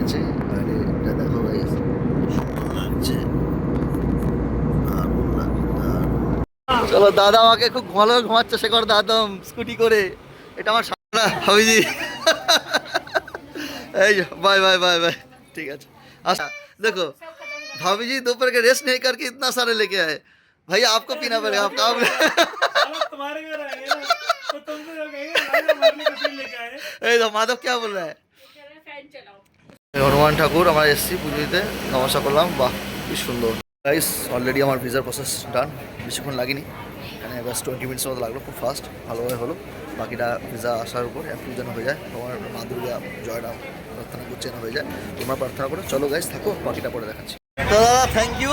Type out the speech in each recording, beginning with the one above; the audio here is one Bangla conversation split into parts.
যাচ্ছে। আর এটা দেখো গাইস, সুন্দর লাগছে। দারুণ লাগছে, দারুণ। চলো, দাদা আমাকে খুব ভালো ঘুমাচ্ছে শেখর দাদম স্কুটি করে। এটা আমার সামনে হাবিজি। এই बाय बाय बाय बाय। ठीक है। अच्छा देखो, भाभी जी दोपहर के रेस्ट नहीं करके इतना सारे लेके आए। भैया आपको पीना पड़ेगा, आप काम। तुम्हारे घर आएंगे ना तो तुमसे जो कहेंगे राजा मारने का सीन लेके आए। এই তো মাধব क्या बोल रहा है? फैन चलाओ। হনুমান ঠাকুর আমরা এসছি পুজো দিতে, নমস্কার করলাম। বাহ, কি সুন্দর গাইস। অলরেডি আমার ভিসার প্রসেস ডান, বেশিক্ষণ লাগেনি, এখানে ব্যাস 20 মিনিটস মতো লাগলো, খুব ফাস্ট, ভালোভাবে হলো। বাকিটা ভিসা আসার উপর একটু যেন হয়ে যায়, তোমার মা দুর্গা জয়রাম প্রার্থনা করছে যেন হয়ে যায়, তোমরা প্রার্থনা করো। চলো গাইস, থাকো, বাকিটা পরে দেখাচ্ছি। দাদা থ্যাংক ইউ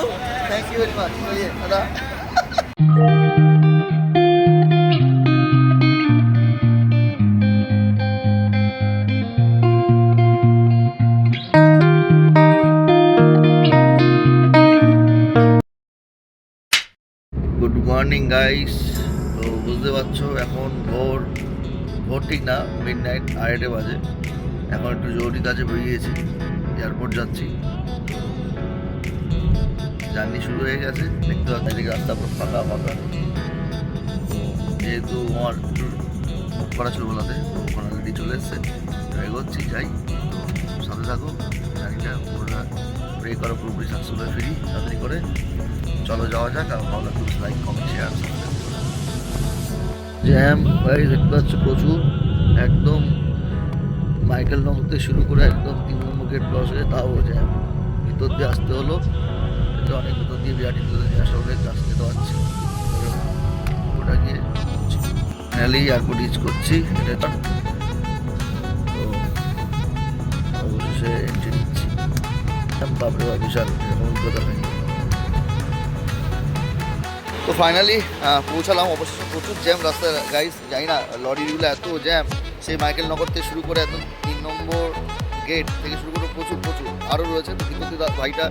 ভেরি মাচ দাদা। Good morning guys. তো বুঝতে পারছো এখন ভোর ভোর ঠিক না, মিড নাইট 2:30 বাজে। এখন একটু জরুরি কাজে বেরিয়েছি, এয়ারপোর্ট যাচ্ছি। জার্নি শুরু হয়ে গেছে, দেখতে পাচ্ছি এদিকে রাস্তা পুরো ফাঁকা ফাঁকা। তো যেহেতু আমার একটু বুক করা ছিল বলাতে, তো ওখানে রেডি চলে এসছে, এগোচ্ছি, যাই। তো সাথে থাকো, জার্নিটা পুরোটা প্রে করো পুরোপুরি সাকসেসফুল ফিরি তাড়াতাড়ি করে। চলো যাওয়া যাক। আর ভালো লাগবে like comment share. Jam guys দেখতে পাচ্ছ প্রচুর, একদম মাইকেল নগর থেকে শুরু করে একদম 3 নম্বর গেট ক্রস হয়ে তাও জ্যাম। ভিতর দিয়ে আসতে হলো, এটা অনেক ভিতর দিয়ে বিরাটি ভিতর দিয়ে আসা হলে রাস্তা যেতে পারছি। ওটা গিয়ে ফাইনালি এয়ারপোর্ট ইউজ করছি, এটা তো অবশেষে এন্ট্রি নিচ্ছি। বাপরে বাপ, বিশাল এরকম অভিজ্ঞতা হয়নি। তো ফাইনালি পৌঁছালাম। অবশ্যই প্রচুর জ্যাম রাস্তায় গাইস, জানি না লরিগুলো এত জ্যাম, সেই মাইকেল নগর থেকে শুরু করে একদম 3 নম্বর গেট থেকে শুরু করে প্রচুর প্রচুর আরও রয়েছে। তো কিন্তু ভাইটা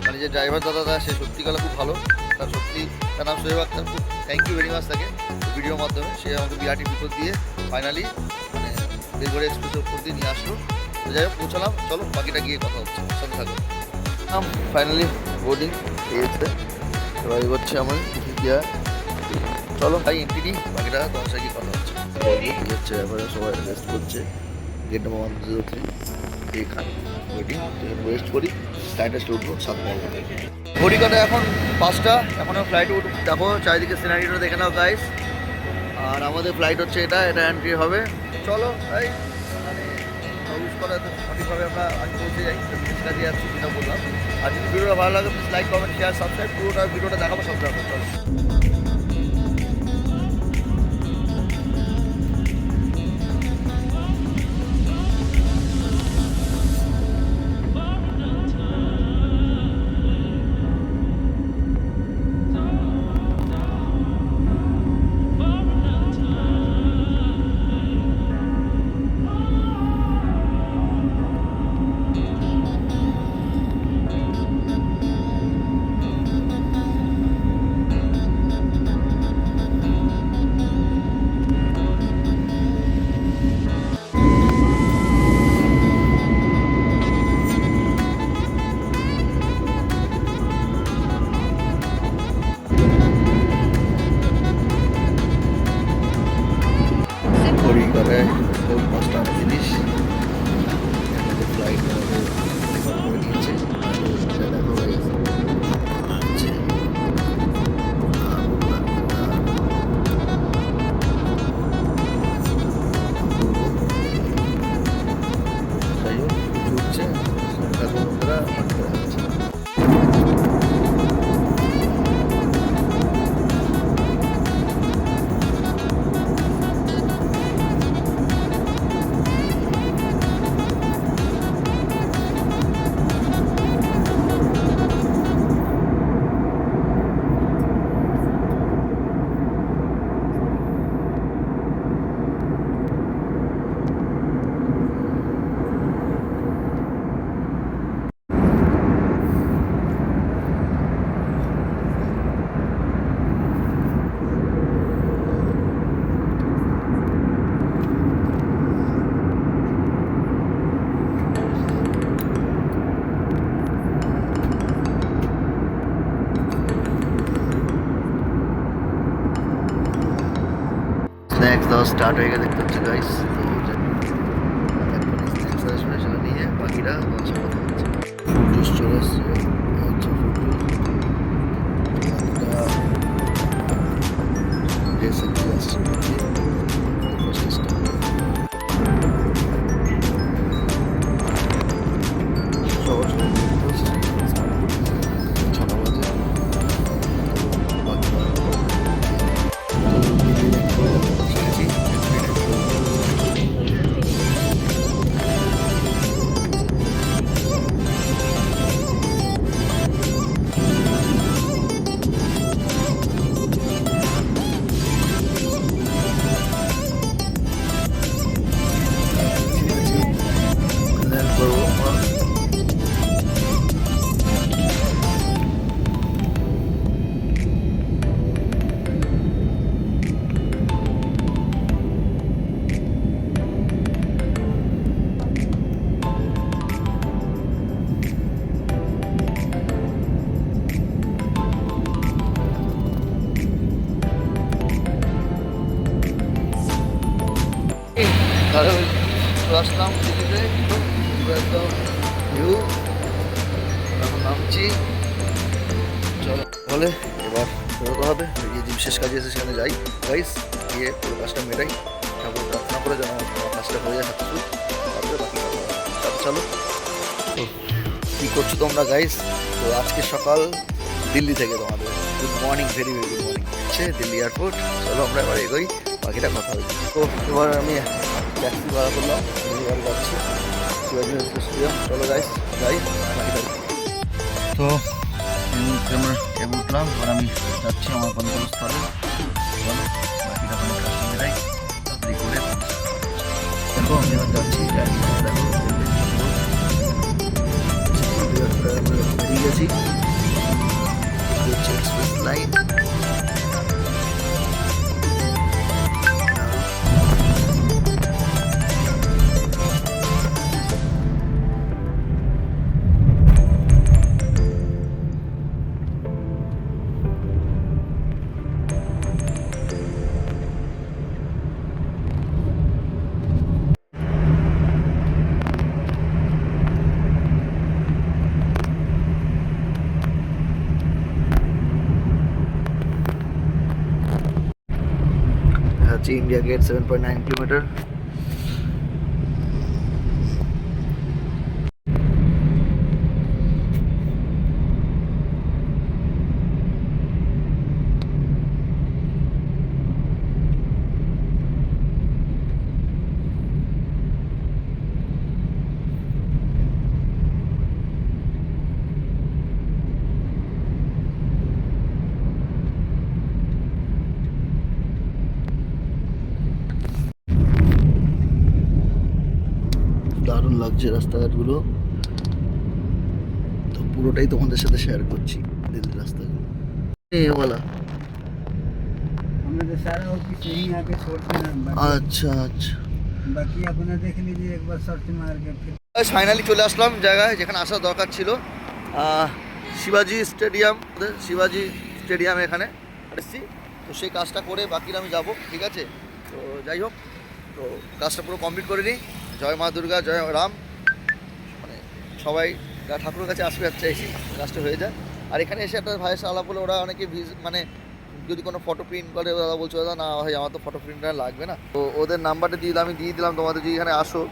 মানে যে ড্রাইভার দাদা সে সত্যিকালে খুব ভালো। তার সত্যি তার নাম সোহেব আক্তার, খুব থ্যাংক ইউ ভেরি মাচ তাকে। ভিডিওর মাধ্যমে সে আমাকে বিরাটির ভিতর দিয়ে ফাইনালি মানে বেলগড়িয়া এক্সপ্রেসের উপর দিয়ে নিয়ে আসলো। তো যাই হোক পৌঁছালাম, চলো বাকিটা গিয়ে কথা হচ্ছে, সাথে থাকো। ফাইনালি বোর্ডিং পেয়েছে, এবার এগোচ্ছে আমি গিয়া। চলো ভাই এন্ট্রি নিই, বাকিটা তোমার সাথে কথা হচ্ছে। হচ্ছে এবারে সবাই রেস্ট করছে, গেট নাম্বার 103 এখানে ওয়েটিং। ওয়েস্ট করি, ফ্লাইটে উঠবো 7 নম্বর। ঘড়ি কাটা এখন 5টা, এখন ফ্লাইটে উঠবো। দেখো চারিদিকে সিনারিটা দেখে নাও গাইস। আর আমাদের ফ্লাইট হচ্ছে এটা এন্ট্রি হবে। চলো ভাই, মানে ইউজ করা তো সঠিকভাবে আমরা আগে পৌঁছে যাই, কাজে যাচ্ছি যেটা বললাম। আর যদি ভিডিওটা ভালো লাগে please like comment share subscribe, পুরোটা ভিডিওটা দেখাবো সব দেখাবো। চলো। ঘড়ি করে 5টা জিনিস ফ্লাইট করে নিয়েছে। দেখো গাইস, যাই হোক উঠছে বন্ধুরা। স্ন্যাক্স দেওয়া স্টার্ট হয়ে গেছে দেখতে হচ্ছে গাইস। তো স্ন্যাক্স নিয়ে বাকিরা বলছে কথা হচ্ছে। ফ্রুট জুস চলে এসছে, আচ্ছা ফ্রুট জুস বাকিটা ড্রেসে দিয়ে আসছে ছটা বাজে। তাহলে আসলাম দিল্লিতে, একদম ভিউ। এখন নামছি, চলো বলে এবার বেরোতে হবে। গিয়ে যে বিশেষ কাজে এসে সেখানে যাই গাইস, গিয়ে পুরো কাজটা মেটাই, ঠাকুর প্রার্থনা করে যেন আমার কাজটা হয়ে যায় সব কিছু, তারপরে বাকি কথা হবে। চলো তো কী করছো তোমরা গাইস? তো আজকে সকাল দিল্লি থেকে তোমাদের good morning, very very good morning হচ্ছে দিল্লি এয়ারপোর্ট। চলো আমরা এবার এগোই, বাকিটা কথা হবে। তো এবার আমি ট্যাক্সি ভাড়া করলাম, এবার যাচ্ছি শিবাজি স্টেডিয়াম। চলো গাইস যাই, বাকিটা। তো এই মুহূর্তে আমরা ট্রেনে উঠলাম, আর আমি যাচ্ছি আমার গন্তব্যস্থলে। চলো বাকিটা কোনো কাজটা মেটাই, তাড়াতাড়ি করে। দেখো আমি এবার যাচ্ছি, ট্যাক্সি দেখো বেরিয়ে গেছি, এক্সপ্রেস লাইন। হচ্ছে ইন্ডিয়া গেট, 7.9 কিলোমিটার। দারুণ লাগছে রাস্তাঘাটগুলো, তো পুরোটাই তোমাদের সাথে শেয়ার করছি দিল্লির রাস্তাগুলো। বলা हमने तो सारा और कुछ यहीं आके छोड़ते हैं, আচ্ছা আচ্ছা। बाकी अपना देख लीजिए एक बार सर्च मार के फिर। ফাইনালি চলে আসলাম জায়গায় যেখানে আসার দরকার ছিল, শিবাজি স্টেডিয়াম। শিবাজি স্টেডিয়াম এখানে এসেছি, তো সেই কাজটা করে বাকিরা আমি যাব, ঠিক আছে? তো যাই হোক, তো কাজটা পুরো কমপ্লিট করে নিই। জয় মা দুর্গা, জয় রাম, মানে সবাই ঠাকুরের কাছে আসবে চাইছি, কাজটা হয়ে যায়। আর এখানে এসে একটা ভাইয়ের সাথে আলাপ হলে ওরা অনেকে মানে যদি কোনো ফটো প্রিন্ট করে, দাদা বলছে দাদা না ভাই আমার তো ফটো প্রিন্টার লাগবে না। তো ওদের নাম্বারটা আমি দিয়ে দিলাম তোমাদের, যদি এখানে আসো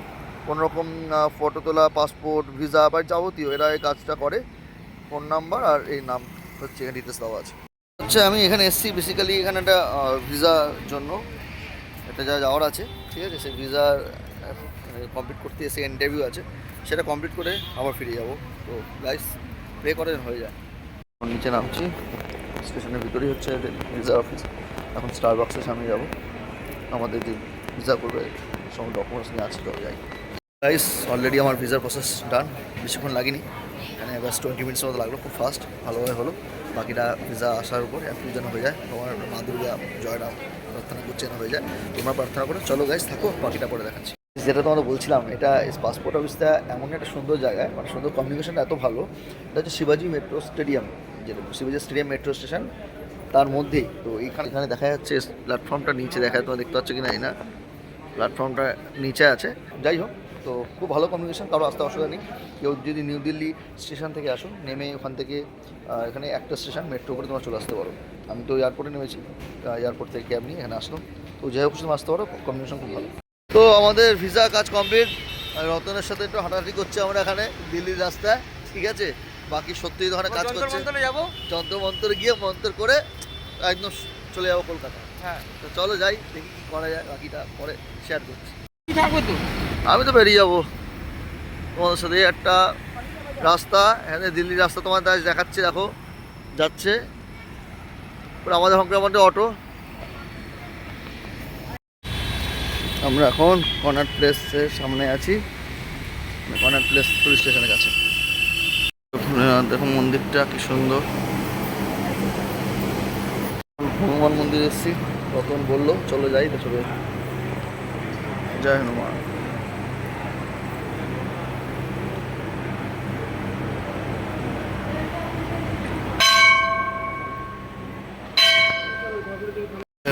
কোনো রকম ফটো তোলা, পাসপোর্ট, ভিসা বা যাবতীয় এরা এই কাজটা করে। ফোন নাম্বার আর এই নাম হচ্ছে এখানে ডিটেলস দেওয়া আছে। আচ্ছা আমি এখানে এসেছি বেসিক্যালি এখানে একটা ভিসার জন্য একটা যাওয়ার আছে, ঠিক আছে? সেই ভিসার কমপ্লিট করতে এসে ইন্টারভিউ আছে, সেটা কমপ্লিট করে আবার ফিরে যাব। তো গাইস প্রে করেন হয়ে যায়। নিচে নামছি, স্টেশনের ভিতরেই হচ্ছে ভিসা অফিস। এখন স্টারবাক্সের সামনে যাব, আমাদের যে ভিসা করবে সব ডকুমেন্টস নিয়ে আসতে হবে। যাই গাইস, অলরেডি আমার ভিসার প্রসেস ডান, বেশিক্ষণ লাগেনি, এখানে ব্যাস 20 মিনিটস মতো লাগলো, খুব ফাস্ট, ভালোভাবে হলো। বাকিটা ভিসা আসার উপর অ্যাপ্রুভ যেন হয়ে যায়, তোমার মা দুর্গা জয়রাম প্রার্থনা করছে যেন হয়ে যায়, তোমরা প্রার্থনা করো। চলো গাইস থাকো, বাকিটা পরে দেখাচ্ছি। যেটা তোমাদের বলছিলাম, এটা পাসপোর্ট অফিসটা এমন একটা সুন্দর জায়গায়, মানে সুন্দর কমিউনিকেশনটা এত ভালো। এটা হচ্ছে শিবাজি মেট্রো স্টেডিয়াম, যেটা শিবাজি স্টেডিয়াম মেট্রো স্টেশন, তার মধ্যেই তো এখানে এখানে দেখা যাচ্ছে প্ল্যাটফর্মটা নিচে দেখা যায়, তোমরা দেখতে পাচ্ছ কি না প্ল্যাটফর্মটা নিচে আছে। যাই হোক, তো খুব ভালো কমিউনিকেশন, কারো আসতে অসুবিধা নেই। কেউ যদি নিউ দিল্লি স্টেশন থেকে আসুন, নেমে ওখান থেকে এখানে একটা স্টেশন মেট্রো করে তোমরা চলে আসতে পারো। আমি তো এয়ারপোর্টে নেমেছি, এয়ারপোর্ট থেকে ক্যাব নিয়ে এখানে আসলাম। তো যাই হোক, তুমি আসতে পারো, কমিউনিকেশন খুব ভালো। তো আমাদের ভিসা কাজ কমপ্লিট, রতনের সাথে একটু হাঁটাহাঁটি করছে আমরা এখানে দিল্লির রাস্তায়, ঠিক আছে। বাকি সত্যি ওখানে কাজ করছে, যাবো যন্ত্র মন্ত্র গিয়ে মন্ত্র করে একদম চলে যাবো কলকাতা। হ্যাঁ তো চলো যাই, দেখি কী করা যায়, বাকিটা পরে শেয়ার করছি। থাকবো তো আমি তো বেরিয়ে যাবো তোমাদের সাথে। একটা রাস্তা এখানে দিল্লির রাস্তা তোমার দাস দেখাচ্ছে, দেখো যাচ্ছে আমাদের হংকংয়ের অটো। আমরা এখন কর্নাট প্লেসের সামনে আছি, কর্নাট প্লেস পুলিশ স্টেশনের কাছে। দেখো মন্দিরটা কি সুন্দর, হনুমান মন্দির এসেছি। রতন বললো চলো যাই, তো চলে জয় হনুমান।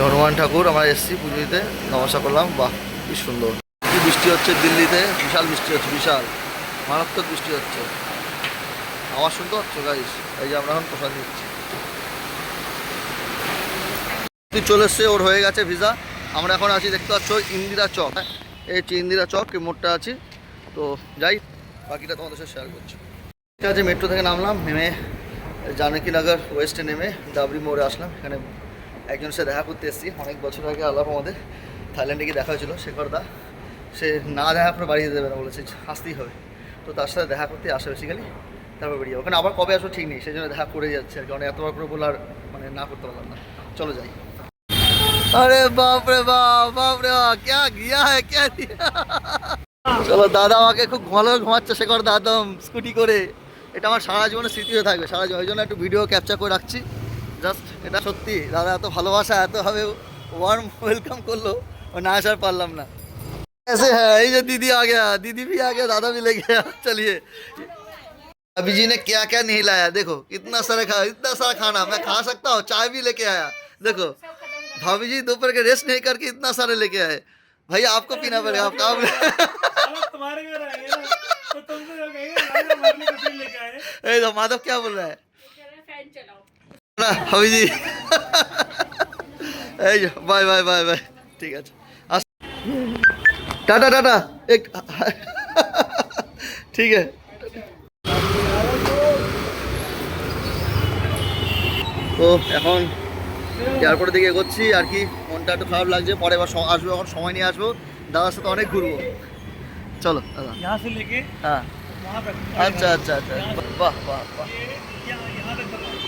হনুমান ঠাকুর আমরা এসেছি পুজো দিতে, নমস্কার করলাম। বাহ কি সুন্দর, কি বৃষ্টি হচ্ছে দিল্লিতে, বিশাল বৃষ্টি হচ্ছে, বিশাল মারাত্মক বৃষ্টি হচ্ছে। আওয়াজ শুনতে পাচ্ছ গাইস? এই যে আমরা এখন প্রসাদ দিচ্ছি। চলে এসছে, ওর হয়ে গেছে ভিসা। আমরা এখন আছি, দেখতে পাচ্ছ ইন্দিরা চক, এই হচ্ছে ইন্দিরা চক, এই মোড়টা আছি। তো যাই, বাকিটা তোমাদের সাথে শেয়ার করছি। ঠিক আছে, মেট্রো থেকে নামলাম, নেমে জানকীনগর ওয়েস্টে নেমে ডাবরি মোড়ে আসলাম। এখানে একজনের সাথে দেখা করতে এসেছি, অনেক বছর আগে আলাপ আমাদের, থাইল্যান্ডে গিয়ে দেখা হয়েছিল। শেখরদা, সে না দেখা করে বাড়ি যেতে দেবে না বলেছে, আসতেই হবে। তো তার সাথে দেখা করতে আসে বেসিক্যালি, তারপর বেরিয়ে ওখানে আবার কবে আসবো ঠিক নেই, সেই জন্য দেখা করে যাচ্ছে আর কি। অনেক এতবার করে বলে আর মানে না করতে পারলাম না। চলো যাই। আরে বাপ রে বাপ, বাপ রে বাপ, ক্যা গিয়া হ্যাঁ, ক্যা দিয়া। চলো, দাদা আমাকে খুব ভালো ঘুমাচ্ছে, শেখর দাদম স্কুটি করে। এটা আমার সারা জীবনের স্মৃতি হয়ে থাকবে, সারা জীবন। ওই জন্য একটু ভিডিও ক্যাপচার করে রাখছি জাস্ট। এটা সত্যি দাদা এত ভালোবাসা, এতভাবে ওয়ার্ম ওয়েলকাম করলো, না আসার পারলাম না। ऐसे है, ये दीदी आ गया, दीदी भी आ गया, दादा भी ले गया। चलिए, अभी जी ने क्या क्या नहीं लाया, देखो इतना सारा खाना मैं खा सकता हूँ। चाय भी लेके आया, देखो भाभी जी दोपहर के रेस्ट नहीं करके इतना सारे लेके आए। भैया आपको पीना पड़ेगा, आप काम साला तुम्हारे घर आएंगे ना तो तुमसे जो कहेंगे राजा मारने का सीन लेके आए। तो माधव क्या बोल रहा है फैन चलाओ ना भाभी जी। बाय बाय बाय बाय, ठीक है, टाटा टाटा एक। ठीक है, তো এখন এয়ারপোর্টের দিকে এগোচ্ছি আর কি। মনটা একটু খারাপ লাগছে, পরে এবার আসবো, এখন সময় নিয়ে আসবো, দাদার সাথে অনেক ঘুরবো। চলো দাদা। यहाँ से लेके হ্যাঁ, वहाँ तक। আচ্ছা আচ্ছা আচ্ছা, বাহ বাহ বাহ,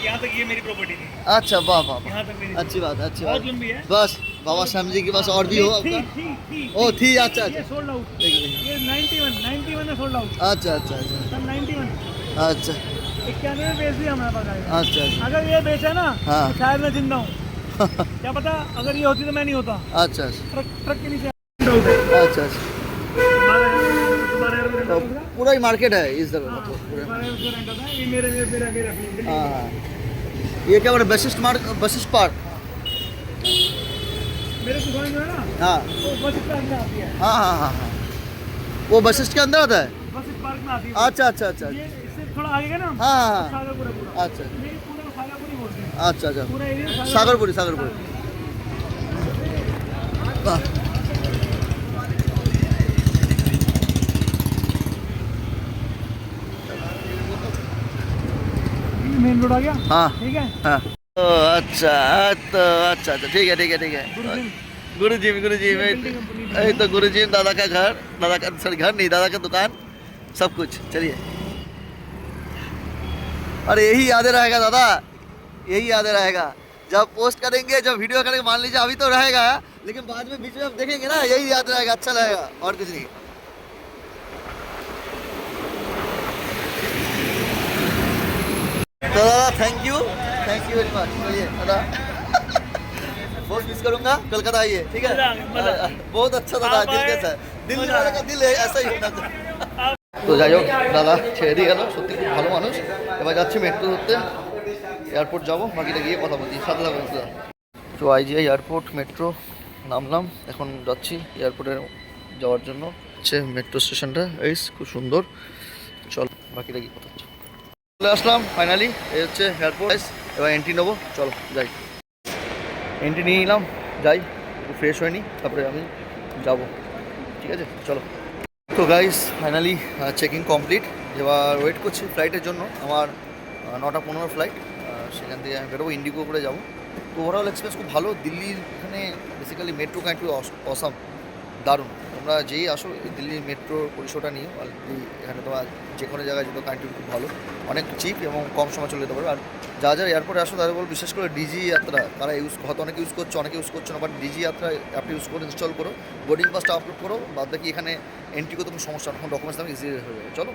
यहाँ तक ये मेरी प्रॉपर्टी थी। अच्छा वाह वाह वाह, यहाँ तक मेरी अच्छी बात अच्छी बहुत बात। लंबी है। बस बाबा श्याम जी के पास और भी हो थी आपका? थी थी ओ थी, अच्छा ये अच्छा, सोल्ड आउट। देखिए देखिए, ये 91 में सोल्ड आउट। अच्छा अच्छा अच्छा सन 91 अच्छा 91 में बेच दिया हमारे पास आएगा। अच्छा अच्छा अगर ये बेचा ना हाँ। तो शायद मैं जिंदा हूँ। क्या पता, अगर ये होती तो मैं नहीं होता। अच्छा अच्छा ट्रक के नीचे अच्छा अच्छा। तो पूरा ही मार्केट है इस जगह, मतलब पूरा। ये मेरे हाँ हाँ, ये क्या बोले, वशिष्ठ पार्क। मेरे दुकान जो है ना हाँ वो बस के अंदर आती है। हाँ हाँ हाँ हाँ, वो वशिष्ठ के अंदर आता है। बस पार्क में आती है। अच्छा अच्छा अच्छा ये इससे थोड़ा आगे का ना हाँ हाँ हाँ, सागरपुरा पूरा। अच्छा ये पूरा सागरपुरी बोलते हैं। अच्छा अच्छा, पूरा एरिया सागरपुरी सागरपुरी। वाह, मेन रोड आ गया। हाँ ठीक है। हाँ, तो अच्छा तो अच्छा अच्छा, ठीक है ठीक है ठीक है। गुरु जी यही तो गुरु जी, दादा का घर, दादा का सॉरी घर नहीं, दादा का दुकान, सब कुछ। चलिए, अरे यही यादें रहेगा दादा, यही यादें रहेगा। जब पोस्ट करेंगे, जब वीडियो करेंगे, मान लीजिए अभी तो रहेगा, लेकिन बाद में बीच में आप देखेंगे ना, यही याद रहेगा, अच्छा लगेगा, और कुछ नहीं। तो दादा थैंक यू वेरी मच। चलिए दादा, बहुत मिस करूंगा, कलकत्ता आइए, ठीक है। बहुत अच्छा दादा, दिल कैसा है, दिल्ली वाले का दिल है ऐसा ही होना चाहिए। তো যাই হোক, দাদা ছেড়ে দিয়ে গেল, সত্যি খুব ভালো মানুষ। এবার যাচ্ছি মেট্রো ধরতে, এয়ারপোর্ট যাবো, বাকিটা গিয়ে কথা বলছি, সাথে থাকবেন। তো আইজিআই এয়ারপোর্ট মেট্রো নামলাম, এখন যাচ্ছি এয়ারপোর্টে যাওয়ার জন্য। হচ্ছে মেট্রো স্টেশনটা এই খুব সুন্দর। চল বাকিটা গিয়ে কথা হচ্ছে। চলে আসলাম ফাইনালি, এই হচ্ছে এয়ারপোর্ট। এবার এন্ট্রি নেবো, চলো যাই। এন্ট্রি নিয়ে নিলাম, যাই একটু ফ্রেশ হয়ে নিই, তারপরে আমি যাব। ঠিক আছে চলো। তো গাইস ফাইনালি চেকিং কমপ্লিট। এবার ওয়েট করছি ফ্লাইটের জন্য। আমার 9:15 ফ্লাইট, সেখান থেকে আমি বেরোবো, ইন্ডিগো করে যাবো। তো ওভারঅল এক্সপিরিয়েন্স খুব ভালো। দিল্লির এখানে বেসিক্যালি মেট্রো কাইন্ড অসাম, দারুণ। তোমরা যেই আসো দিল্লির মেট্রোর পরিষেবাটা নিও, আর এখানে তোমার যে কোনো জায়গায় যেতে কাইন্ড খুব ভালো, অনেক চিপ এবং কম সময় চলে যেতে পারবে। আর যা যা এয়ারপোর্টে আসো তাদের বল, বিশেষ করে ডিজি যাত্রা তারা হয়তো অনেকে ইউজ করছে, অনেকে ইউজ করছে না, বাট ডিজি যাত্রা অ্যাপটা ইউজ করে ইনস্টল করো, বোর্ডিং পাসটা আপলোড করো, বাদ বাকি এখানে এন্ট্রি করতে কোনো সমস্যা, তখন ডকুমেন্টস আমি ইজি হয়ে যাবে। চলো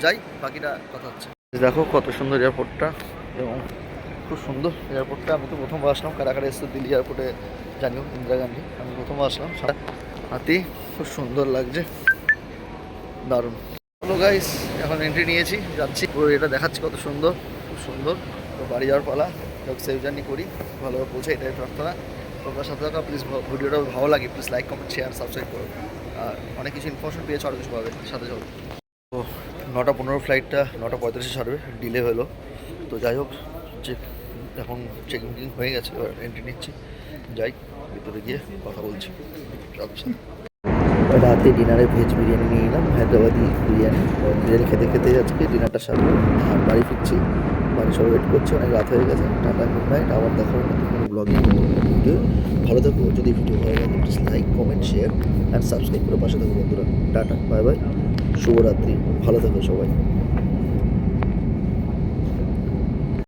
যাই, বাকিটা কথা হচ্ছে। দেখো কত সুন্দর এয়ারপোর্টটা, এবং খুব সুন্দর এয়ারপোর্টটা। আমি তো প্রথমবার আসলাম, কারাকারে এসে দিল্লি এয়ারপোর্টে, জানিও ইন্দিরা গান্ধী, আমি প্রথমবার আসলাম। হাতি খুব সুন্দর লাগছে, দারুণ। হ্যালো গাইস, এখন এন্ট্রি নিয়েছি, যাচ্ছি। পুরো এটা দেখাচ্ছি কত সুন্দর, খুব সুন্দর। তো বাড়ি যাওয়ার পালা, সেফ জার্নি করি, ভালোভাবে পৌঁছে, এটাই প্রার্থনা। তোমরা সাথে থাকা প্লিজ, ভিডিওটা ভালো লাগে please like comment share subscribe করো। আর অনেক কিছু ইনফরমেশন পেয়েছো, আরও কিছু পাবে, সাথে চলো। তো 9:15 ফ্লাইটটা 9:35 ছাড়বে, ডিলে হলো। তো যাই হোক, এখন চেকিং হয়ে গেছে, এবার এন্ট্রি নিচ্ছি, যাই ভিতরে গিয়ে কথা বলছি। রাতে ডিনারে ভেজ বিরিয়ানি নিয়ে নিলাম, হায়দ্রাবাদি বিরিয়ানি। বিরিয়ানি খেতে খেতে আজকে ডিনারটা সারবো, আর বাড়ি ফিরছি। বাড়ি সবাই ওয়েট করছে, অনেক রাত হয়ে গেছে। Tata, good night. আবার দেখা হবে নতুন কোনো ব্লগিং ভিডিও। ভালো থাকো, যদি ভিডিও ভালো লাগে please like comment share and subscribe করে পাশে থাকো বন্ধুরা। টাটা, বাই বাই, শুভরাত্রি, ভালো থাকো সবাই।